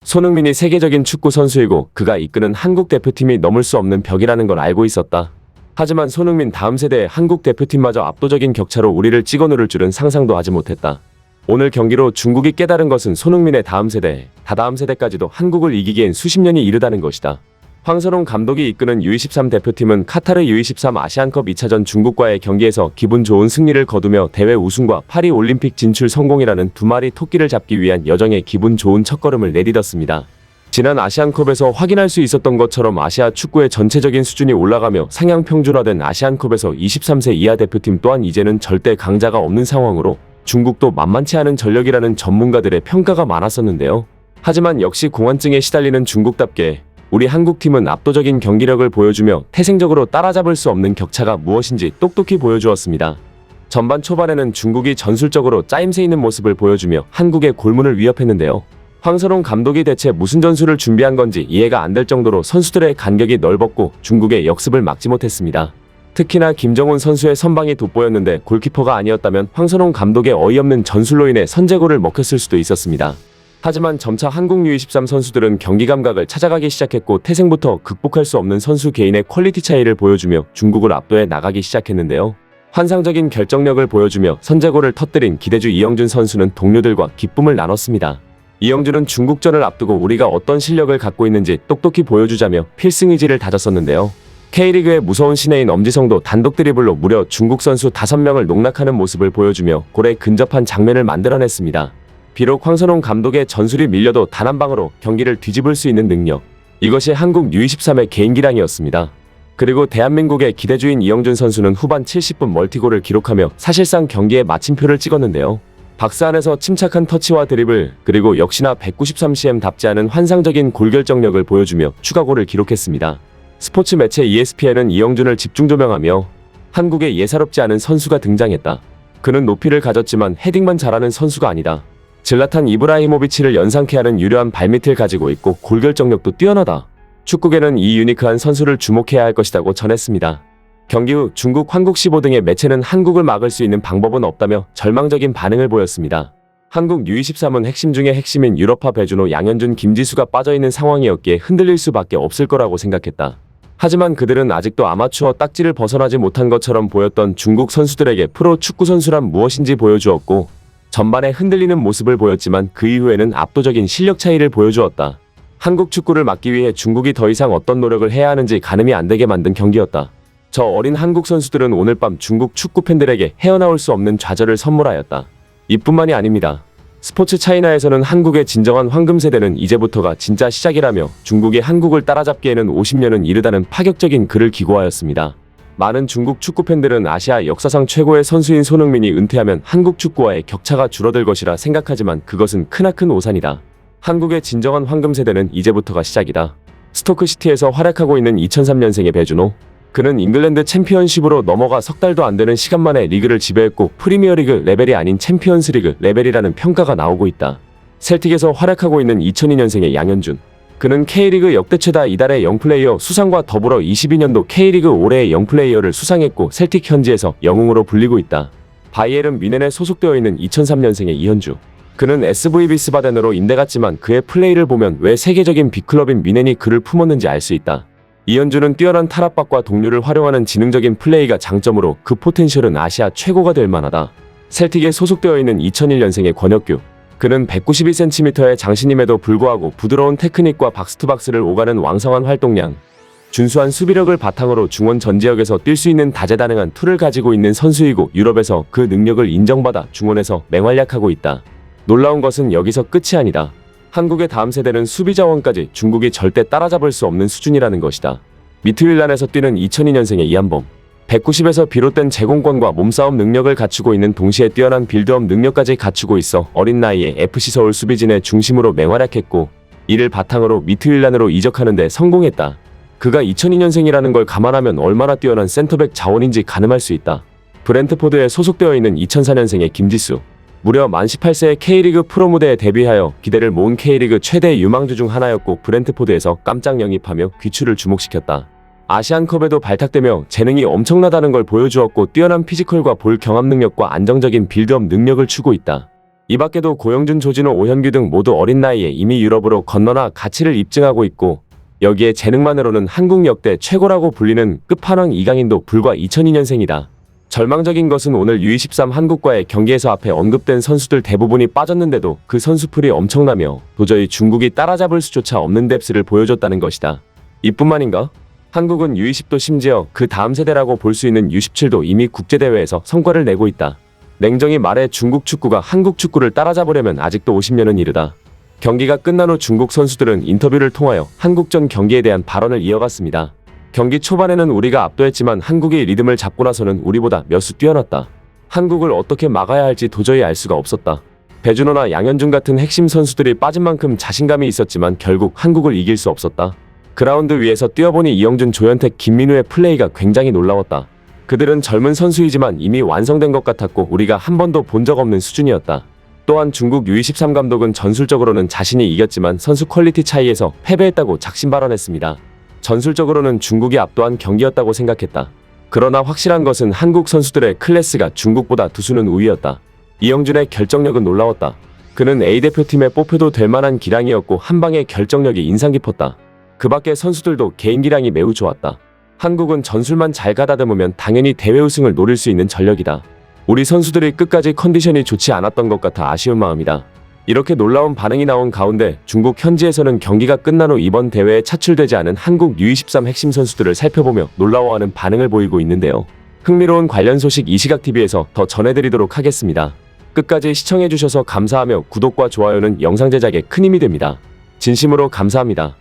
손흥민이 세계적인 축구 선수이고 그가 이끄는 한국 대표팀이 넘을 수 없는 벽이라는 걸 알고 있었다. 하지만 손흥민 다음 세대의 한국 대표팀마저 압도적인 격차로 우리를 찍어 누를 줄은 상상도 하지 못했다. 오늘 경기로 중국이 깨달은 것은 손흥민의 다음 세대, 다다음 세대까지도 한국을 이기기엔 수십 년이 이르다는 것이다. 황선홍 감독이 이끄는 U23 대표팀은 카타르 U23 아시안컵 2차전 중국과의 경기에서 기분 좋은 승리를 거두며 대회 우승과 파리 올림픽 진출 성공이라는 두 마리 토끼를 잡기 위한 여정에 기분 좋은 첫걸음을 내딛었습니다. 지난 아시안컵에서 확인할 수 있었던 것처럼 아시아 축구의 전체적인 수준이 올라가며 상향 평준화된 아시안컵에서 23세 이하 대표팀 또한 이제는 절대 강자가 없는 상황으로 중국도 만만치 않은 전력이라는 전문가들의 평가가 많았었는데요. 하지만 역시 공황증에 시달리는 중국답게 우리 한국팀은 압도적인 경기력을 보여주며 태생적으로 따라잡을 수 없는 격차가 무엇인지 똑똑히 보여주었습니다. 전반 초반에는 중국이 전술적으로 짜임새 있는 모습을 보여주며 한국의 골문을 위협했는데요. 황선홍 감독이 대체 무슨 전술을 준비한 건지 이해가 안 될 정도로 선수들의 간격이 넓었고 중국의 역습을 막지 못했습니다. 특히나 김정훈 선수의 선방이 돋보였는데 골키퍼가 아니었다면 황선홍 감독의 어이없는 전술로 인해 선제골을 먹혔을 수도 있었습니다. 하지만 점차 한국 U23 선수들은 경기 감각을 찾아가기 시작했고 태생부터 극복할 수 없는 선수 개인의 퀄리티 차이를 보여주며 중국을 압도해 나가기 시작했는데요. 환상적인 결정력을 보여주며 선제골을 터뜨린 기대주 이영준 선수는 동료들과 기쁨을 나눴습니다. 이영준은 중국전을 앞두고 우리가 어떤 실력을 갖고 있는지 똑똑히 보여주자며 필승 의지를 다졌었는데요. K리그의 무서운 신예인 엄지성도 단독 드리블로 무려 중국 선수 5명을 농락하는 모습을 보여주며 골에 근접한 장면을 만들어냈습니다. 비록 황선홍 감독의 전술이 밀려도 단 한 방으로 경기를 뒤집을 수 있는 능력. 이것이 한국 U23의 개인기량이었습니다. 그리고 대한민국의 기대주인 이영준 선수는 후반 70분 멀티골을 기록하며 사실상 경기에 마침표를 찍었는데요. 박스 안에서 침착한 터치와 드리블, 그리고 역시나 193cm답지 않은 환상적인 골 결정력을 보여주며 추가골을 기록했습니다. 스포츠 매체 ESPN은 이영준을 집중 조명하며 한국에 예사롭지 않은 선수가 등장했다. 그는 높이를 가졌지만 헤딩만 잘하는 선수가 아니다. 질라탄 이브라히모비치를 연상케 하는 유려한 발밑을 가지고 있고 골 결정력도 뛰어나다. 축구계는 이 유니크한 선수를 주목해야 할 것이라고 전했습니다. 경기 후 중국, 한국 15 등의 매체는 한국을 막을 수 있는 방법은 없다며 절망적인 반응을 보였습니다. 한국 U23은 핵심 중의 핵심인 유럽파 배준호, 양현준, 김지수가 빠져있는 상황이었기에 흔들릴 수밖에 없을 거라고 생각했다. 하지만 그들은 아직도 아마추어 딱지를 벗어나지 못한 것처럼 보였던 중국 선수들에게 프로 축구 선수란 무엇인지 보여주었고 전반에 흔들리는 모습을 보였지만 그 이후에는 압도적인 실력 차이를 보여주었다. 한국 축구를 막기 위해 중국이 더 이상 어떤 노력을 해야 하는지 가늠이 안 되게 만든 경기였다. 저 어린 한국 선수들은 오늘 밤 중국 축구 팬들에게 헤어나올 수 없는 좌절을 선물하였다. 이뿐만이 아닙니다. 스포츠 차이나에서는 한국의 진정한 황금 세대는 이제부터가 진짜 시작이라며 중국이 한국을 따라잡기에는 50년은 이르다는 파격적인 글을 기고하였습니다. 많은 중국 축구 팬들은 아시아 역사상 최고의 선수인 손흥민이 은퇴하면 한국 축구와의 격차가 줄어들 것이라 생각하지만 그것은 크나큰 오산이다. 한국의 진정한 황금 세대는 이제부터가 시작이다. 스토크시티에서 활약하고 있는 2003년생의 배준호. 그는 잉글랜드 챔피언십으로 넘어가 석 달도 안 되는 시간 만에 리그를 지배했고 프리미어리그 레벨이 아닌 챔피언스리그 레벨이라는 평가가 나오고 있다. 셀틱에서 활약하고 있는 2002년생의 양현준. 그는 K리그 역대 최다 이달의 영플레이어 수상과 더불어 22년도 K리그 올해의 영플레이어를 수상했고 셀틱 현지에서 영웅으로 불리고 있다. 바이에른 뮌헨에 소속되어 있는 2003년생의 이현주. 그는 SV 비스바덴으로 임대갔지만 그의 플레이를 보면 왜 세계적인 빅클럽인 뮌헨이 그를 품었는지 알 수 있다. 이현주는 뛰어난 탈압박과 동료를 활용하는 지능적인 플레이가 장점으로 그 포텐셜은 아시아 최고가 될 만하다. 셀틱에 소속되어 있는 2001년생의 권혁규. 그는 192cm의 장신임에도 불구하고 부드러운 테크닉과 박스투박스를 오가는 왕성한 활동량, 준수한 수비력을 바탕으로 중원 전 지역에서 뛸 수 있는 다재다능한 툴을 가지고 있는 선수이고 유럽에서 그 능력을 인정받아 중원에서 맹활약하고 있다. 놀라운 것은 여기서 끝이 아니다. 한국의 다음 세대는 수비 자원까지 중국이 절대 따라잡을 수 없는 수준이라는 것이다. 미트윌란에서 뛰는 2002년생의 이한범. 190에서 비롯된 제공권과 몸싸움 능력을 갖추고 있는 동시에 뛰어난 빌드업 능력까지 갖추고 있어 어린 나이에 FC서울 수비진의 중심으로 맹활약했고 이를 바탕으로 미트윌란으로 이적하는 데 성공했다. 그가 2002년생이라는 걸 감안하면 얼마나 뛰어난 센터백 자원인지 가늠할 수 있다. 브렌트포드에 소속되어 있는 2004년생의 김지수. 무려 만 18세의 K리그 프로 무대에 데뷔하여 기대를 모은 K리그 최대 유망주 중 하나였고 브렌트포드에서 깜짝 영입하며 귀추를 주목시켰다. 아시안컵에도 발탁되며 재능이 엄청나다는 걸 보여주었고 뛰어난 피지컬과 볼 경합 능력과 안정적인 빌드업 능력을 추고 있다. 이 밖에도 고영준, 조진호, 오현규 등 모두 어린 나이에 이미 유럽으로 건너나 가치를 입증하고 있고, 여기에 재능만으로는 한국 역대 최고라고 불리는 끝판왕 이강인도 불과 2002년생이다. 절망적인 것은 오늘 U23 한국과의 경기에서 앞에 언급된 선수들 대부분이 빠졌는데도 그 선수풀이 엄청나며 도저히 중국이 따라잡을 수조차 없는 뎁스를 보여줬다는 것이다. 이뿐만인가? 한국은 U20도 심지어 그 다음 세대라고 볼 수 있는 U17도 이미 국제대회에서 성과를 내고 있다. 냉정히 말해 중국 축구가 한국 축구를 따라잡으려면 아직도 50년은 이르다. 경기가 끝난 후 중국 선수들은 인터뷰를 통하여 한국전 경기에 대한 발언을 이어갔습니다. 경기 초반에는 우리가 압도했지만 한국이 리듬을 잡고 나서는 우리보다 몇 수 뛰어났다. 한국을 어떻게 막아야 할지 도저히 알 수가 없었다. 배준호나 양현종 같은 핵심 선수들이 빠진 만큼 자신감이 있었지만 결국 한국을 이길 수 없었다. 그라운드 위에서 뛰어보니 이영준, 조현택, 김민우의 플레이가 굉장히 놀라웠다. 그들은 젊은 선수이지만 이미 완성된 것 같았고 우리가 한 번도 본 적 없는 수준이었다. 또한 중국 U23 감독은 전술적으로는 자신이 이겼지만 선수 퀄리티 차이에서 패배했다고 작심 발언했습니다. 전술적으로는 중국이 압도한 경기였다고 생각했다. 그러나 확실한 것은 한국 선수들의 클래스가 중국보다 두 수는 우위였다. 이영준의 결정력은 놀라웠다. 그는 A대표팀에 뽑혀도 될 만한 기량이었고 한방의 결정력이 인상 깊었다. 그 밖의 선수들도 개인 기량이 매우 좋았다. 한국은 전술만 잘 가다듬으면 당연히 대회 우승을 노릴 수 있는 전력이다. 우리 선수들이 끝까지 컨디션이 좋지 않았던 것 같아 아쉬운 마음이다. 이렇게 놀라운 반응이 나온 가운데 중국 현지에서는 경기가 끝난 후 이번 대회에 차출되지 않은 한국 U23 핵심 선수들을 살펴보며 놀라워하는 반응을 보이고 있는데요. 흥미로운 관련 소식 이시각TV에서 더 전해드리도록 하겠습니다. 끝까지 시청해주셔서 감사하며 구독과 좋아요는 영상 제작에 큰 힘이 됩니다. 진심으로 감사합니다.